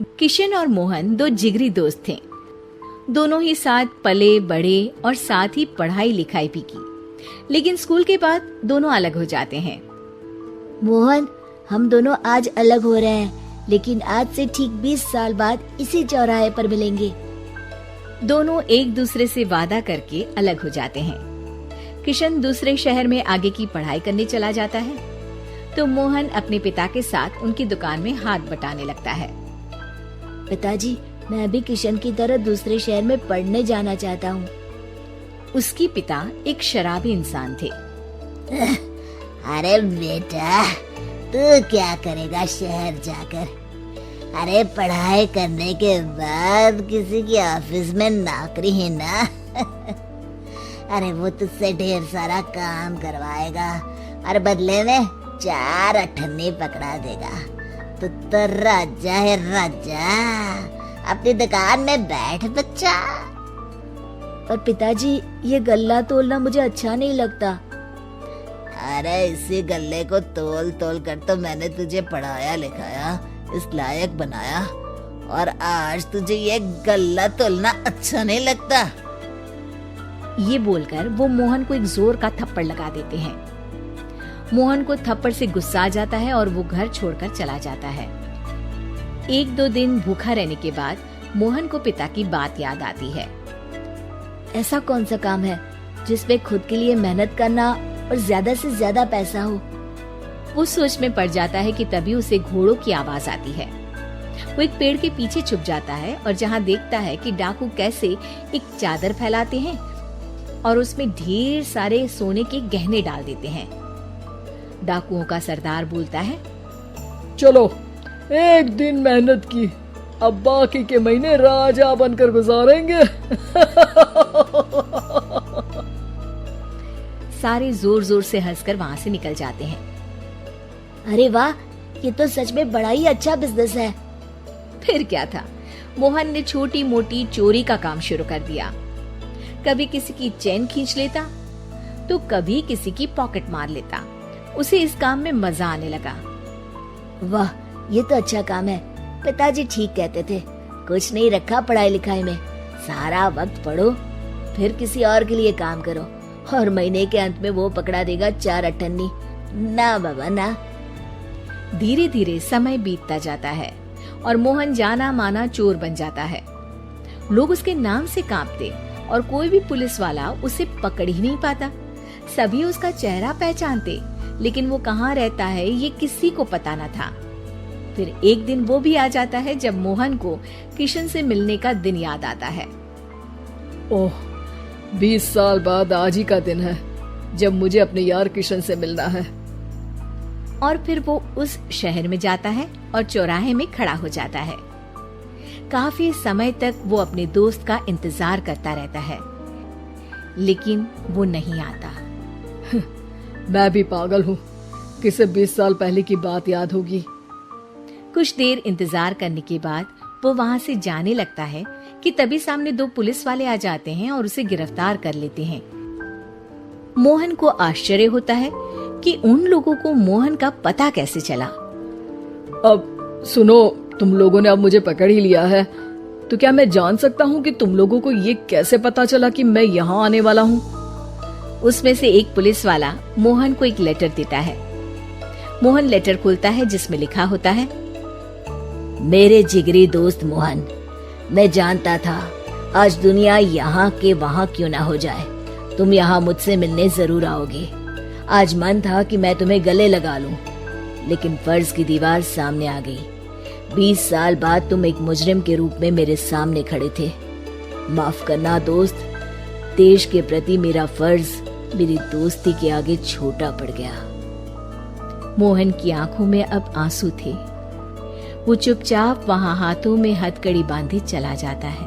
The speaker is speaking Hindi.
किशन और मोहन दो जिगरी दोस्त थे। दोनों ही साथ पले बड़े और साथ ही पढ़ाई लिखाई भी की, लेकिन स्कूल के बाद दोनों अलग हो जाते हैं। मोहन, हम दोनों आज अलग हो रहे हैं, लेकिन आज से ठीक 20 साल बाद इसी चौराहे पर मिलेंगे। दोनों एक दूसरे से वादा करके अलग हो जाते हैं। किशन दूसरे शहर में आगे की पढ़ाई करने चला जाता है, तो मोहन अपने पिता के साथ उनकी दुकान में हाथ बटाने लगता है। पिताजी, मैं भी किशन की तरह दूसरे शहर में पढ़ने जाना चाहता हूँ। उसके पिता एक शराबी इंसान थे। अरे बेटा, तू क्या करेगा शहर जाकर? अरे पढ़ाई करने के बाद किसी की ऑफिस में नौकरी है ना। अरे वो तुझसे ढेर सारा काम करवाएगा और बदले में 4 अठन्नी पकड़ा देगा। तो राजा है राजा, अपनी दुकान में बैठ बच्चा। पर पिताजी, ये गल्ला तोलना मुझे अच्छा नहीं लगता। अरे इसी गल्ले को तोल तोल कर तो मैंने तुझे पढ़ाया लिखाया, इस लायक बनाया, और आज तुझे ये गल्ला तोलना अच्छा नहीं लगता। ये बोलकर वो मोहन को एक जोर का थप्पड़ लगा देते हैं। मोहन को थप्पड़ से गुस्सा आ जाता है और वो घर छोड़कर चला जाता है। 1-2 दिन भूखा रहने के बाद मोहन को पिता की बात याद आती है। ऐसा कौन सा काम है जिसमें खुद के लिए मेहनत करना और ज्यादा से ज्यादा पैसा हो? वो सोच में पड़ जाता है कि तभी उसे घोड़ों की आवाज आती है। वो एक पेड़ के पीछे छुप जाता है और जहाँ देखता है कि डाकू कैसे एक चादर फैलाते हैं और उसमें ढेर सारे सोने के गहने डाल देते हैं। डाकुओं का सरदार बोलता है, चलो, एक दिन मेहनत की, अब बाकी के महीने राजा बनकर गुजारेंगे। सारे जोर जोर से हंसकर वहाँ से निकल जाते हैं। अरे वाह, ये तो सच में बड़ा ही अच्छा बिजनेस है। फिर क्या था, मोहन ने छोटी मोटी चोरी का काम शुरू कर दिया। कभी किसी की चेन खींच लेता, तो कभी किसी की पॉकेट मार लेता। उसे इस काम में मजा आने लगा। वाह, ये तो अच्छा काम है। पिताजी ठीक कहते थे, कुछ नहीं रखा पढ़ाई लिखाई में, सारा वक्त पढ़ो, फिर किसी और के लिए काम करो, और महीने के अंत में वो पकड़ा देगा 4 अठन्नी। ना बाबा ना। धीरे धीरे समय बीतता जाता है और मोहन जाना माना चोर बन जाता है। लोग उसके नाम से कांपते और कोई भी पुलिस वाला उसे पकड़ ही नहीं पाता। सभी उसका चेहरा पहचानते, लेकिन वो कहाँ रहता है ये किसी को पता न था। फिर एक दिन वो भी आ जाता है जब मोहन को किशन से मिलने का दिन याद आता है। ओह, 20 साल बाद आज ही का दिन है जब मुझे अपने यार किशन से मिलना है। और फिर वो उस शहर में जाता है और चौराहे में खड़ा हो जाता है। काफी समय तक वो अपने दोस्त का इंतजार करता रहता है, लेकिन वो नहीं आता। मैं भी पागल हूँ, किसे 20 साल पहले की बात याद होगी। कुछ देर इंतजार करने के बाद वो वहाँ से जाने लगता है कि तभी सामने 2 पुलिस वाले आ जाते हैं और उसे गिरफ्तार कर लेते हैं। मोहन को आश्चर्य होता है कि उन लोगों को मोहन का पता कैसे चला। अब सुनो, तुम लोगों ने अब मुझे पकड़ ही लिया है, तो क्या मैं जान सकता हूँ कि तुम लोगों को ये कैसे पता चला कि मैं यहाँ आने वाला हूँ? उसमें से एक पुलिस वाला मोहन को एक लेटर देता है। मोहन लेटर खोलता है जिसमें लिखा होता है, मेरे जिगरी दोस्त मोहन, मैं जानता था आज दुनिया यहाँ के वहाँ क्यों ना हो जाए, तुम यहाँ मुझसे मिलने जरूर आओगे। आज मन था कि मैं तुम्हें गले लगा लूं, लेकिन फर्ज की दीवार सामने आ गई। 20 साल बाद तुम एक मुजरिम के रूप में मेरे सामने खड़े थे। माफ करना दोस्त, देश के प्रति मेरा फर्ज मेरी दोस्ती के आगे छोटा पड़ गया। मोहन की आंखों में अब आंसू थे। वो चुपचाप वहां हाथों में हथकड़ी बांधे चला जाता है।